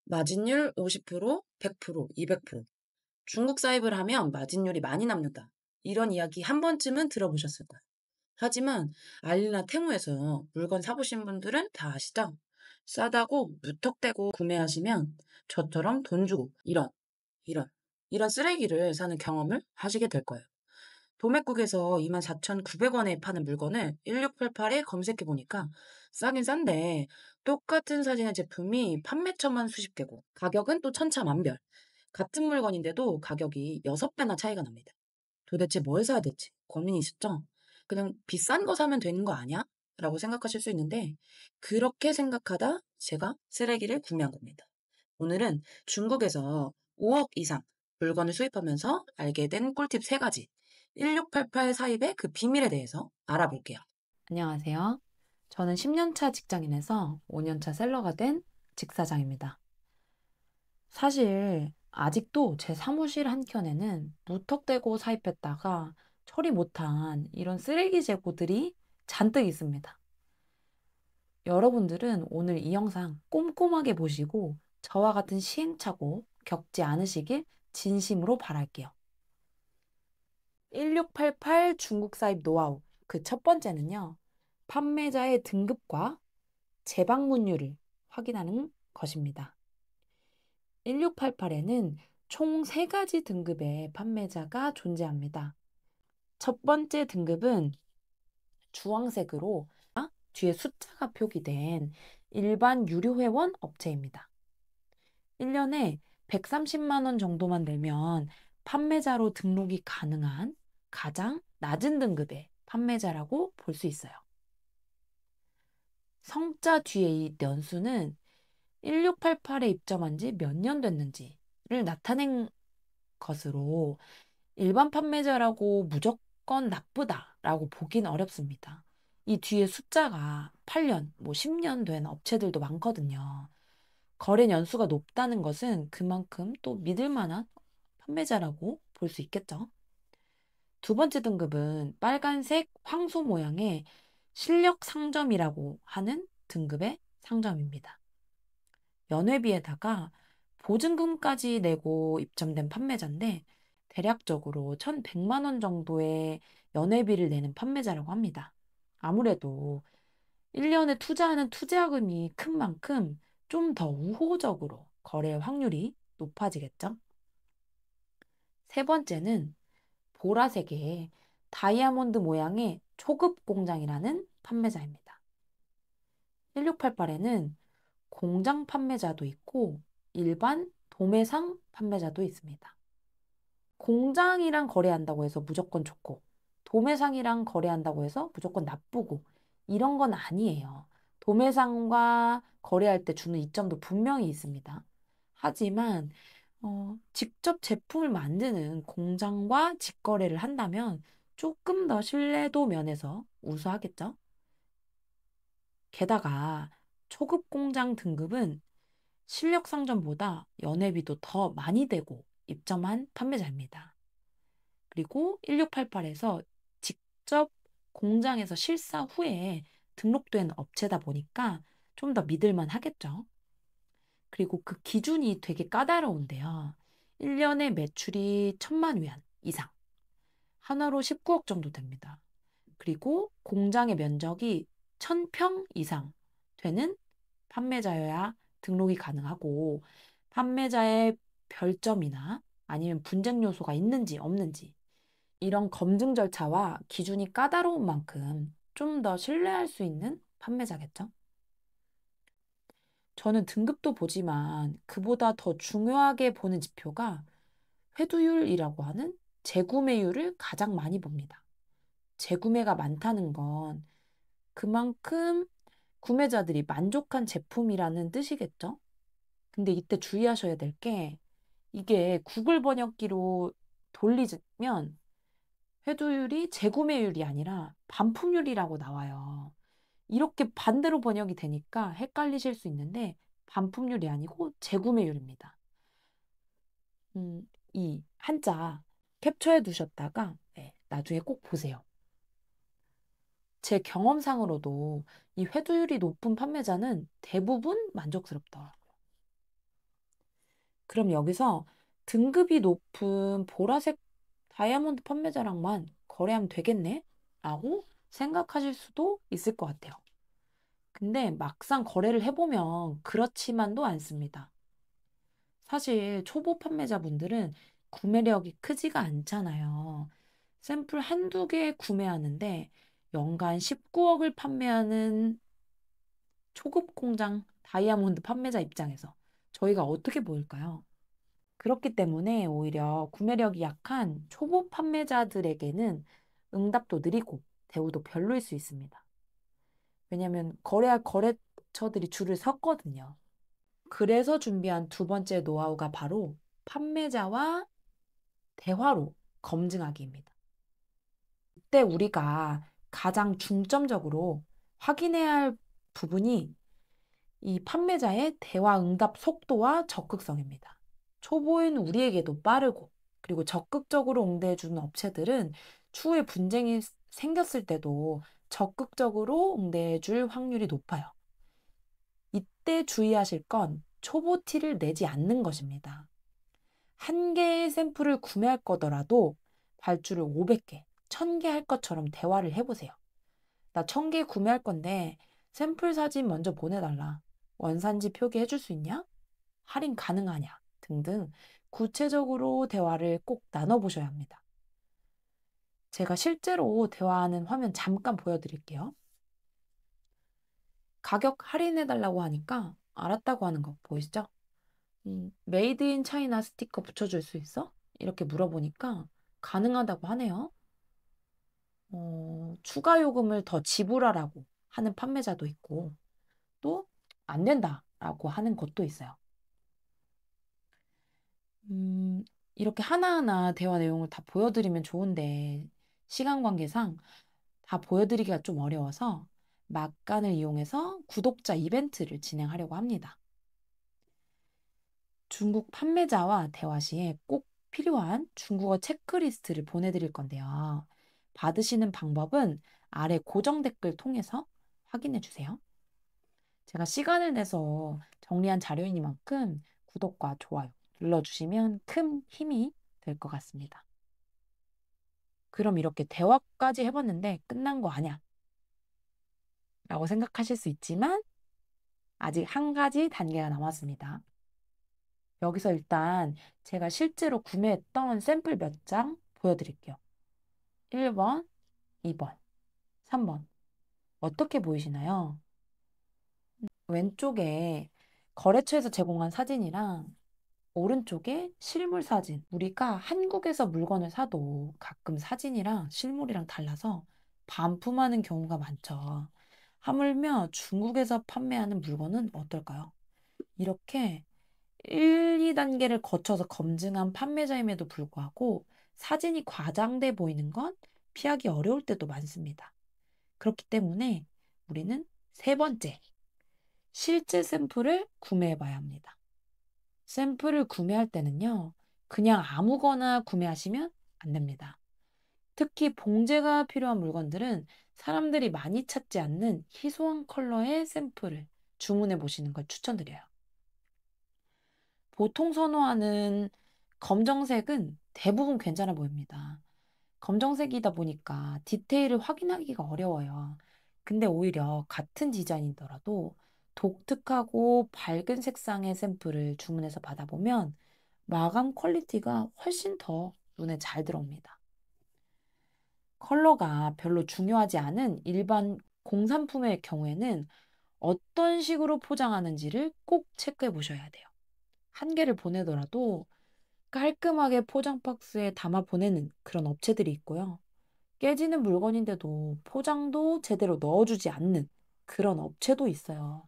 마진율 50%, 100%, 200%. 중국 사입을 하면 마진율이 많이 남는다. 이런 이야기 한 번쯤은 들어보셨을 거예요. 하지만 알리나 테무에서 물건 사보신 분들은 다 아시죠? 싸다고 무턱대고 구매하시면 저처럼 돈 주고 이런, 이런 쓰레기를 사는 경험을 하시게 될 거예요. 도매국에서 24,900원에 파는 물건을 1688에 검색해 보니까 싸긴 싼데 똑같은 사진의 제품이 판매처만 수십 개고 가격은 또 천차만별. 같은 물건인데도 가격이 6배나 차이가 납니다. 도대체 뭘 사야 될지 고민이 있었죠? 그냥 비싼 거 사면 되는 거 아니야? 라고 생각하실 수 있는데 그렇게 생각하다 제가 쓰레기를 구매한 겁니다. 오늘은 중국에서 5억 이상 물건을 수입하면서 알게 된 꿀팁 3가지 1688 사입의 그 비밀에 대해서 알아볼게요. 안녕하세요. 저는 10년차 직장인에서 5년차 셀러가 된 직사장입니다. 사실 아직도 제 사무실 한켠에는 무턱대고 사입했다가 처리 못한 이런 쓰레기 재고들이 잔뜩 있습니다. 여러분들은 오늘 이 영상 꼼꼼하게 보시고 저와 같은 시행착오 겪지 않으시길 진심으로 바랄게요. 1688 중국 사입 노하우. 그 첫 번째는요. 판매자의 등급과 재방문율을 확인하는 것입니다. 1688에는 총 3가지 등급의 판매자가 존재합니다. 첫 번째 등급은 주황색으로 뒤에 숫자가 표기된 일반 유료회원 업체입니다. 1년에 130만 원 정도만 내면 판매자로 등록이 가능한 가장 낮은 등급의 판매자라고 볼 수 있어요. 성자 뒤에 이 연수는 1688에 입점한 지 몇 년 됐는지를 나타낸 것으로 일반 판매자라고 무조건 나쁘다라고 보긴 어렵습니다. 이 뒤에 숫자가 8년, 10년 된 업체들도 많거든요. 거래 연수가 높다는 것은 그만큼 또 믿을 만한 판매자라고 볼 수 있겠죠. 두 번째 등급은 빨간색 황소 모양의 실력 상점이라고 하는 등급의 상점입니다. 연회비에다가 보증금까지 내고 입점된 판매자인데 대략적으로 1,100만 원 정도의 연회비를 내는 판매자라고 합니다. 아무래도 1년에 투자하는 투자금이 큰 만큼 좀 더 우호적으로 거래 확률이 높아지겠죠. 세 번째는 보라색의 다이아몬드 모양의 초급 공장이라는 판매자입니다. 1688에는 공장 판매자도 있고 일반 도매상 판매자도 있습니다. 공장이랑 거래한다고 해서 무조건 좋고 도매상이랑 거래한다고 해서 무조건 나쁘고 이런 건 아니에요. 도매상과 거래할 때 주는 이점도 분명히 있습니다. 하지만 직접 제품을 만드는 공장과 직거래를 한다면 조금 더 신뢰도 면에서 우수하겠죠? 게다가 초급 공장 등급은 실력 상점보다 연회비도 더 많이 되고 입점한 판매자입니다. 그리고 1688에서 직접 공장에서 실사 후에 등록된 업체다 보니까 좀 더 믿을만 하겠죠. 그리고 그 기준이 되게 까다로운데요. 1년에 매출이 1,000만 위안 이상, 하나로 19억 정도 됩니다. 그리고 공장의 면적이 1,000평 이상 되는 판매자여야 등록이 가능하고 판매자의 별점이나 아니면 분쟁 요소가 있는지 없는지 이런 검증 절차와 기준이 까다로운 만큼 좀 더 신뢰할 수 있는 판매자겠죠? 저는 등급도 보지만 그보다 더 중요하게 보는 지표가 회두율이라고 하는 재구매율을 가장 많이 봅니다. 재구매가 많다는 건 그만큼 구매자들이 만족한 제품이라는 뜻이겠죠? 근데 이때 주의하셔야 될 게 이게 구글 번역기로 돌리면 회두율이 재구매율이 아니라 반품률이라고 나와요. 이렇게 반대로 번역이 되니까 헷갈리실 수 있는데 반품률이 아니고 재구매율입니다. 이 한자 캡처해 두셨다가 나중에 꼭 보세요. 제 경험상으로도 이 회두율이 높은 판매자는 대부분 만족스럽더라고요. 그럼 여기서 등급이 높은 보라색 다이아몬드 판매자랑만 거래하면 되겠네? 라고 생각하실 수도 있을 것 같아요. 근데 막상 거래를 해보면 그렇지만도 않습니다. 사실 초보 판매자분들은 구매력이 크지가 않잖아요. 샘플 한두 개 구매하는데 연간 19억을 판매하는 초급 공장 다이아몬드 판매자 입장에서 저희가 어떻게 보일까요? 그렇기 때문에 오히려 구매력이 약한 초보 판매자들에게는 응답도 느리고 대우도 별로일 수 있습니다. 왜냐하면 거래할 거래처들이 줄을 섰거든요. 그래서 준비한 두 번째 노하우가 바로 판매자와 대화로 검증하기입니다. 이때 우리가 가장 중점적으로 확인해야 할 부분이 이 판매자의 대화 응답 속도와 적극성입니다. 초보인 우리에게도 빠르고 그리고 적극적으로 응대해주는 업체들은 추후에 분쟁이 생겼을 때도 적극적으로 응대해줄 확률이 높아요. 이때 주의하실 건 초보 티를 내지 않는 것입니다. 한 개의 샘플을 구매할 거더라도 발주를 500개, 1000개 할 것처럼 대화를 해보세요. 나 1000개 구매할 건데 샘플 사진 먼저 보내달라. 원산지 표기해 줄 수 있냐? 할인 가능하냐? 등등 구체적으로 대화를 꼭 나눠보셔야 합니다. 제가 실제로 대화하는 화면 잠깐 보여드릴게요. 가격 할인해달라고 하니까 알았다고 하는 거 보이시죠? 메이드 인 차이나 스티커 붙여줄 수 있어? 이렇게 물어보니까 가능하다고 하네요. 추가 요금을 더 지불하라고 하는 판매자도 있고 또 안 된다라고 하는 것도 있어요. 이렇게 하나하나 대화 내용을 다 보여드리면 좋은데 시간 관계상 다 보여드리기가 좀 어려워서 막간을 이용해서 구독자 이벤트를 진행하려고 합니다. 중국 판매자와 대화 시에 꼭 필요한 중국어 체크리스트를 보내드릴 건데요. 받으시는 방법은 아래 고정 댓글 통해서 확인해 주세요. 제가 시간을 내서 정리한 자료이니만큼 구독과 좋아요 눌러주시면 큰 힘이 될 것 같습니다. 그럼 이렇게 대화까지 해봤는데 끝난 거 아니야? 라고 생각하실 수 있지만 아직 한 가지 단계가 남았습니다. 여기서 일단 제가 실제로 구매했던 샘플 몇 장 보여드릴게요. 1번, 2번, 3번. 어떻게 보이시나요? 왼쪽에 거래처에서 제공한 사진이랑 오른쪽에 실물 사진. 우리가 한국에서 물건을 사도 가끔 사진이랑 실물이랑 달라서 반품하는 경우가 많죠. 하물며 중국에서 판매하는 물건은 어떨까요? 이렇게 1, 2단계를 거쳐서 검증한 판매자임에도 불구하고 사진이 과장돼 보이는 건 피하기 어려울 때도 많습니다. 그렇기 때문에 우리는 세 번째, 실제 샘플을 구매해 봐야 합니다. 샘플을 구매할 때는요, 그냥 아무거나 구매하시면 안 됩니다. 특히 봉제가 필요한 물건들은 사람들이 많이 찾지 않는 희소한 컬러의 샘플을 주문해 보시는 걸 추천드려요. 보통 선호하는 검정색은 대부분 괜찮아 보입니다. 검정색이다 보니까 디테일을 확인하기가 어려워요. 근데 오히려 같은 디자인이더라도 독특하고 밝은 색상의 샘플을 주문해서 받아보면 마감 퀄리티가 훨씬 더 눈에 잘 들어옵니다. 컬러가 별로 중요하지 않은 일반 공산품의 경우에는 어떤 식으로 포장하는지를 꼭 체크해 보셔야 돼요. 한 개를 보내더라도 깔끔하게 포장 박스에 담아 보내는 그런 업체들이 있고요. 깨지는 물건인데도 포장도 제대로 넣어주지 않는 그런 업체도 있어요.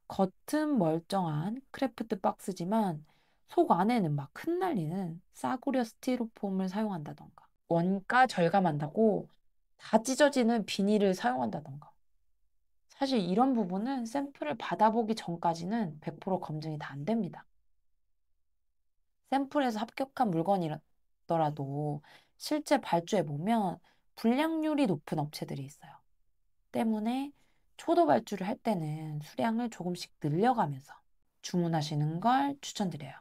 겉은 멀쩡한 크래프트 박스지만 속 안에는 막 흩날리는 싸구려 스티로폼을 사용한다던가 원가 절감한다고 다 찢어지는 비닐을 사용한다던가 사실 이런 부분은 샘플을 받아보기 전까지는 100% 검증이 다 안 됩니다. 샘플에서 합격한 물건이더라도 실제 발주해 보면 불량률이 높은 업체들이 있어요. 때문에 초도 발주를 할 때는 수량을 조금씩 늘려가면서 주문하시는 걸 추천드려요.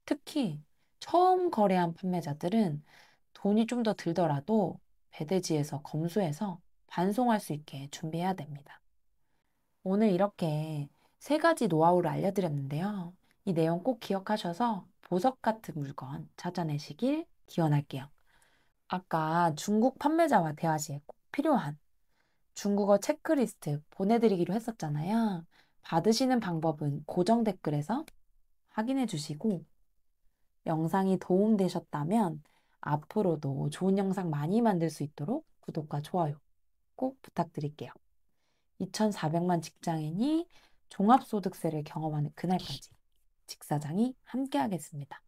특히 처음 거래한 판매자들은 돈이 좀 더 들더라도 배대지에서 검수해서 반송할 수 있게 준비해야 됩니다. 오늘 이렇게 세 가지 노하우를 알려드렸는데요. 이 내용 꼭 기억하셔서 보석 같은 물건 찾아내시길 기원할게요. 아까 중국 판매자와 대화 시에 꼭 필요한 중국어 체크리스트 보내드리기로 했었잖아요. 받으시는 방법은 고정 댓글에서 확인해 주시고 영상이 도움되셨다면 앞으로도 좋은 영상 많이 만들 수 있도록 구독과 좋아요 꼭 부탁드릴게요. 2,400만 직장인이 종합소득세를 경험하는 그날까지 직사장이 함께하겠습니다.